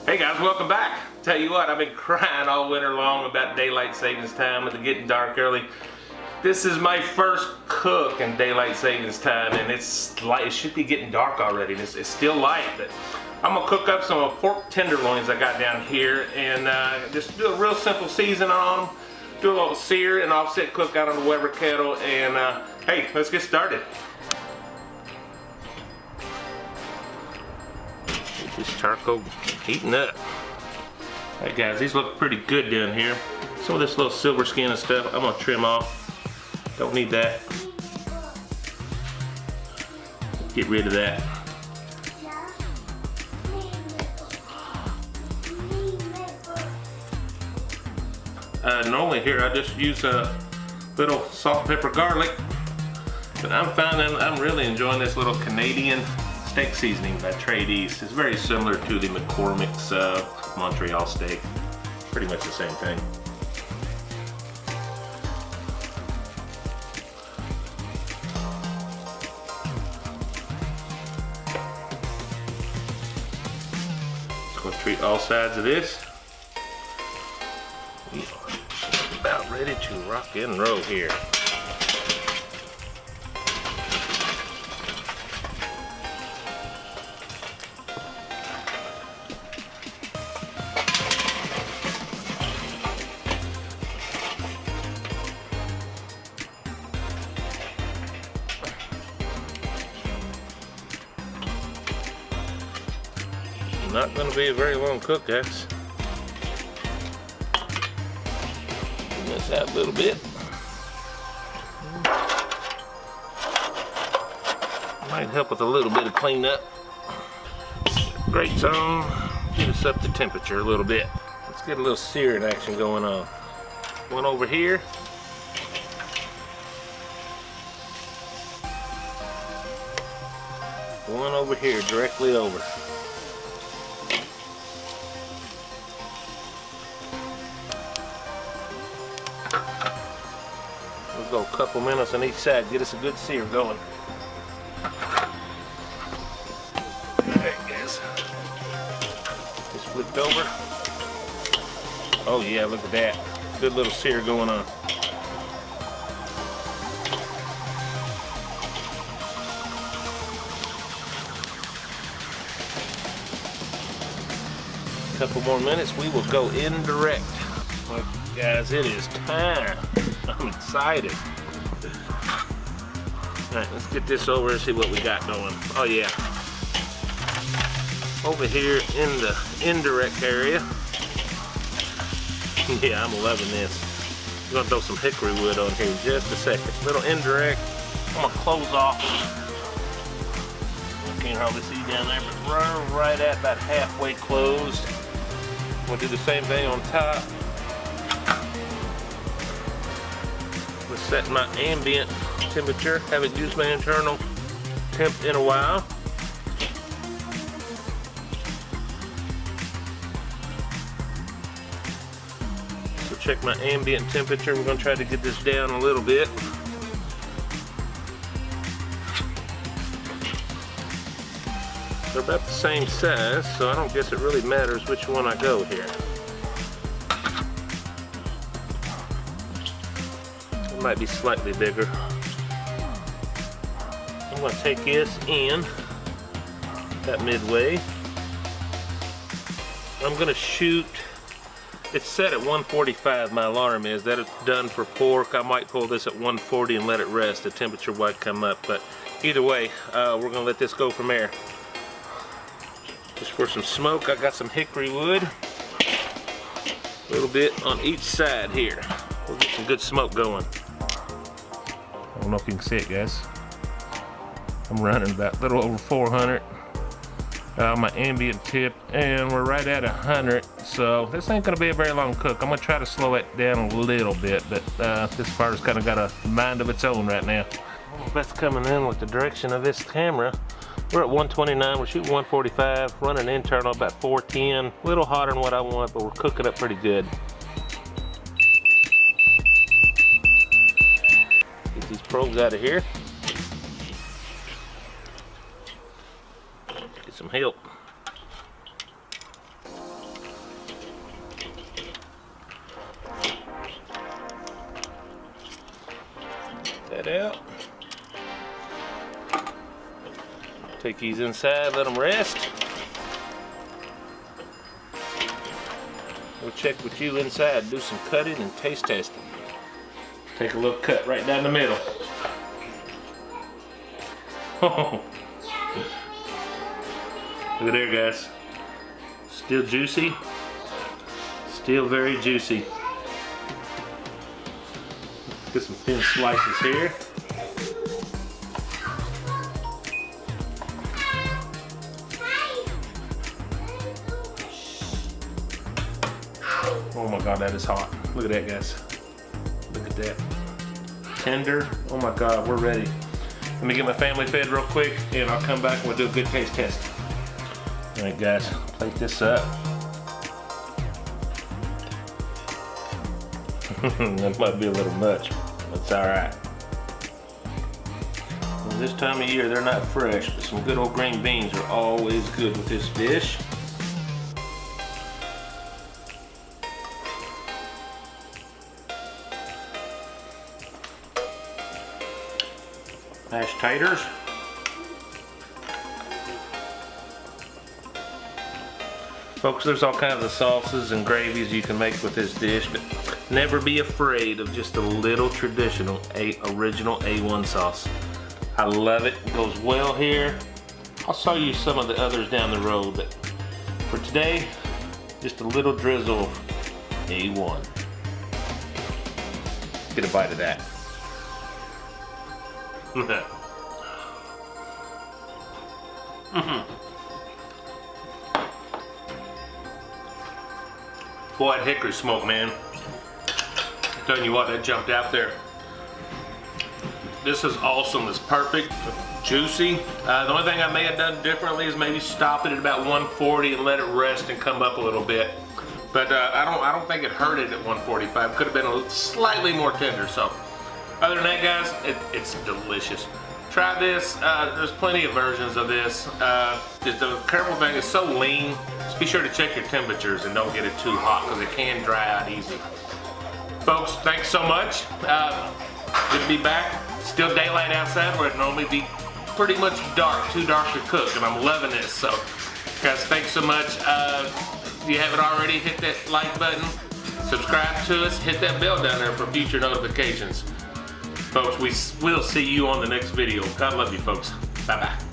Hey guys, welcome back. Tell you what, I've been crying all winter long about daylight savings time with it getting dark early. This is my first cook in daylight savings time, and it's light. It should be getting dark already. It's still light, but I'm gonna cook up some pork tenderloins I got down here, and just do a real simple season on them. Do a little sear and offset cook out on the Weber Kettle, and hey, let's get started. Get this charcoal heating up. Alright guys, these look pretty good down here. Some of this little silver skin and stuff I'm gonna trim off. Don't need that. Get rid of that. Normally here I just use a little salt, pepper, garlic, but I'm finding I'm really enjoying this little Canadian steak seasoning by Trade East. It's very similar to the McCormick's Montreal steak. Pretty much the same thing. Just going to treat all sides of this. We are about ready to rock and roll here. Not going to be a very long cook, guys. Bring this out a little bit. Might help with a little bit of cleanup. Grates on, get us up to temperature a little bit. Let's get a little searing action going on. One over here. One over here, directly over. We'll go a couple minutes on each side, get us a good sear going. Alright guys, just flipped over. Oh yeah, look at that. Good little sear going on. A couple more minutes, we will go indirect. Well, guys, it is time. I'm excited. Alright, let's get this over and see what we got going. Oh yeah. Over here in the indirect area. Yeah, I'm loving this. I'm gonna throw some hickory wood on here in just a second. Little indirect. I'm gonna close off. You can't hardly see down there, but we're right at about halfway closed. We'll do the same thing on top. Set my ambient temperature. Haven't used my internal temp in a while. So check my ambient temperature. We're going to try to get this down a little bit. They're about the same size, so I don't guess it really matters which one I go here. Might be slightly bigger. I'm going to take this in that midway. I'm going to shoot. It's set at 145. My alarm is that it's done for pork. I might pull this at 140 and let it rest. The temperature might come up, but either way, we're going to let this go from there. Just for some smoke, I got some hickory wood. A little bit on each side here. We'll get some good smoke going. I don't know if you can see it, guys. I'm running about a little over 400. My ambient tip, and we're right at 100. So this ain't gonna be a very long cook. I'm gonna try to slow it down a little bit, but this fire's kind of got a mind of its own right now. That's coming in with the direction of this camera. We're at 129. We're shooting 145. Running internal about 410. A little hotter than what I want, but we're cooking up pretty good. Get these probes out of here. Get some help. that out. Take these inside, let them rest. We'll check with you inside, do some cutting and taste testing. Take a little cut right down the middle. Look at there, guys. Still juicy. Still very juicy. Get some thin slices here. Oh my God, that is hot. Look at that, guys. Look at that. Tender. Oh my God, we're ready. Let me get my family fed real quick and I'll come back and we'll do a good taste test. All right, guys, plate this up. That might be a little much, but it's all right. Well, this time of year, they're not fresh, but some good old green beans are always good with this dish. Mashed taters. Folks, there's all kinds of sauces and gravies you can make with this dish, but never be afraid of just a little traditional original A1 sauce. I love it. It goes well here. I'll show you some of the others down the road, but for today, just a little drizzle of A1. Get a bite of that. Boy, that hickory smoke, man. I'm telling you what, that jumped out there. This is awesome. It's perfect, juicy. The only thing I may have done differently is maybe stop it at about 140 and let it rest and come up a little bit. But I don't think it hurt it at 145. Could have been slightly more tender. So, other than that, guys, it's delicious. Try this. There's plenty of versions of this. Just the careful thing is so lean. Just be sure to check your temperatures and don't get it too hot because it can dry out easy. Folks, thanks so much. Good to be back. Still daylight outside where it normally be pretty much dark, too dark to cook, and I'm loving this. So, guys, thanks so much. If you haven't already, hit that like button, subscribe to us, hit that bell down there for future notifications. Folks, we will see you on the next video. God love you, folks. Bye-bye.